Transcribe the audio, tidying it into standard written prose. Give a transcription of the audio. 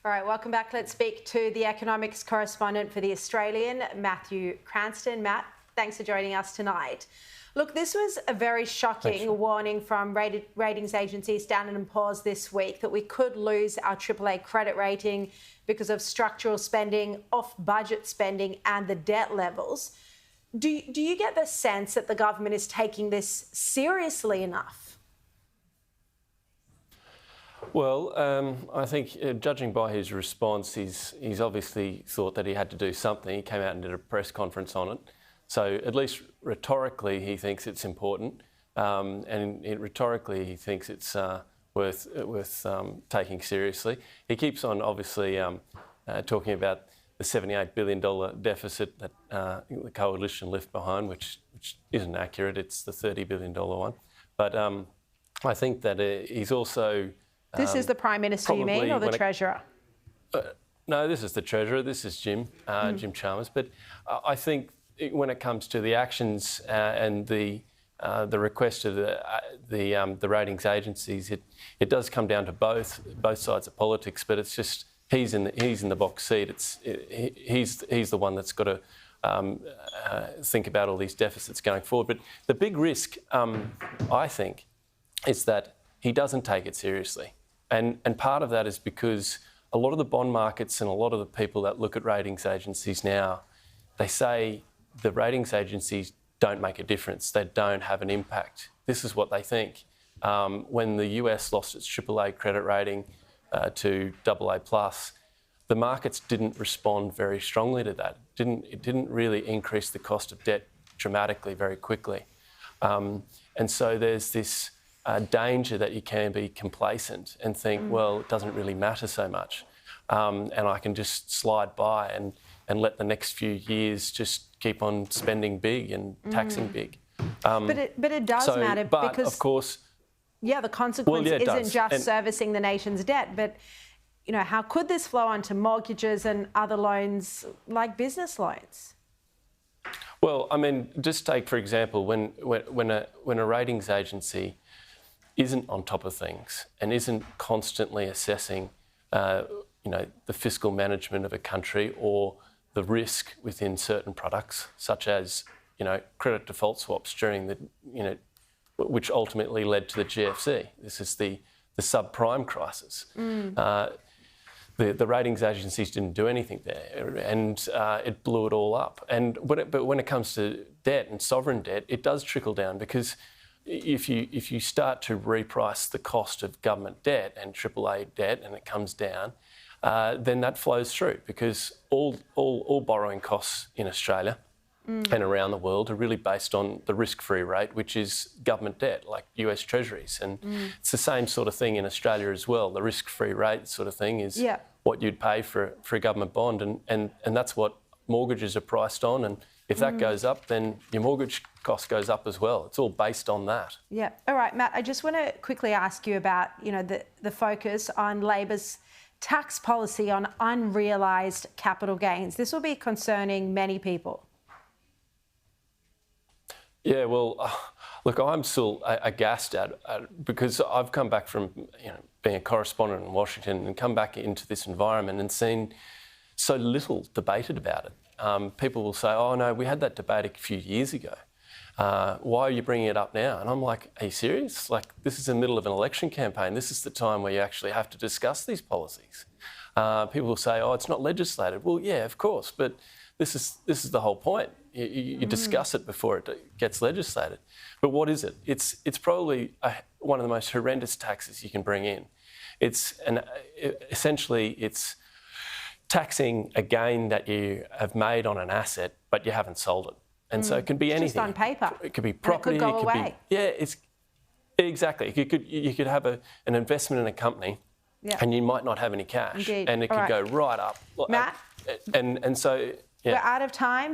All right, welcome back. Let's speak to the economics correspondent for The Australian, Matthew Cranston. Matt, thanks for joining us tonight. Look, this was a very shocking warning from ratings agency Standard & Poor's this week that we could lose our AAA credit rating because of structural spending, off-budget spending and the debt levels. Do you get the sense that the government is taking this seriously enough? Well, I think judging by his response, he's obviously thought that he had to do something. He came out and did a press conference on it. So at least rhetorically, he thinks it's important, and rhetorically, he thinks it's worth taking seriously. He keeps on obviously talking about the $78 billion deficit that the coalition left behind, which isn't accurate. It's the $30 billion one. But I think that he's also... This is the Prime Minister, you mean, or the Treasurer? No, this is the Treasurer. This is Jim Chalmers. But I think when it comes to the actions and the request of the ratings agencies, it does come down to both sides of politics. But it's just he's in the box seat. He's the one that's got to think about all these deficits going forward. But the big risk, I think, is that he doesn't take it seriously. And part of that is because a lot of the bond markets and a lot of the people that look at ratings agencies now, they say the ratings agencies don't make a difference. They don't have an impact. This is what they think. When the US lost its AAA credit rating to AA+, the markets didn't respond very strongly to that. It didn't really increase the cost of debt dramatically very quickly. And so there's this danger that you can be complacent and think, well, it doesn't really matter so much. And I can just slide by and let the next few years just keep on spending big and taxing big. But it does matter because, of course... Yeah, the consequence isn't just servicing the nation's debt, but, you know, how could this flow onto mortgages and other loans like business loans? Well, I mean, just take, for example, when a ratings agency isn't on top of things and isn't constantly assessing, the fiscal management of a country or the risk within certain products, such as, credit default swaps during the, which ultimately led to the GFC. This is the subprime crisis. The ratings agencies didn't do anything there, and it blew it all up. But when it comes to debt and sovereign debt, it does trickle down because if you start to reprice the cost of government debt and AAA debt and it comes down, then that flows through because all borrowing costs in Australia and around the world are really based on the risk-free rate, which is government debt, like US Treasuries. And it's the same sort of thing in Australia as well. The risk-free rate sort of thing is what you'd pay for a government bond, and that's what mortgages are priced on. And if that goes up, then your mortgage cost goes up as well. It's all based on that. Yeah. All right, Matt, I just want to quickly ask you about, the focus on Labor's tax policy on unrealised capital gains. This will be concerning many people. Yeah, well, look, I'm still aghast at because I've come back from being a correspondent in Washington and come back into this environment and seen so little debated about it. People will say, oh, no, we had that debate a few years ago. Why are you bringing it up now? And I'm like, are you serious? Like, this is in the middle of an election campaign. This is the time where you actually have to discuss these policies. People will say, oh, it's not legislated. Well, yeah, of course, but this is the whole point. You discuss it before it gets legislated. But what is it? It's probably one of the most horrendous taxes you can bring in. Essentially it's taxing a gain that you have made on an asset, but you haven't sold it. And so it can be anything. Just on paper. It could be property. It could go away. Exactly. You could have an investment in a company, and you might not have any cash, and it could go right up. Matt, and so we're out of time.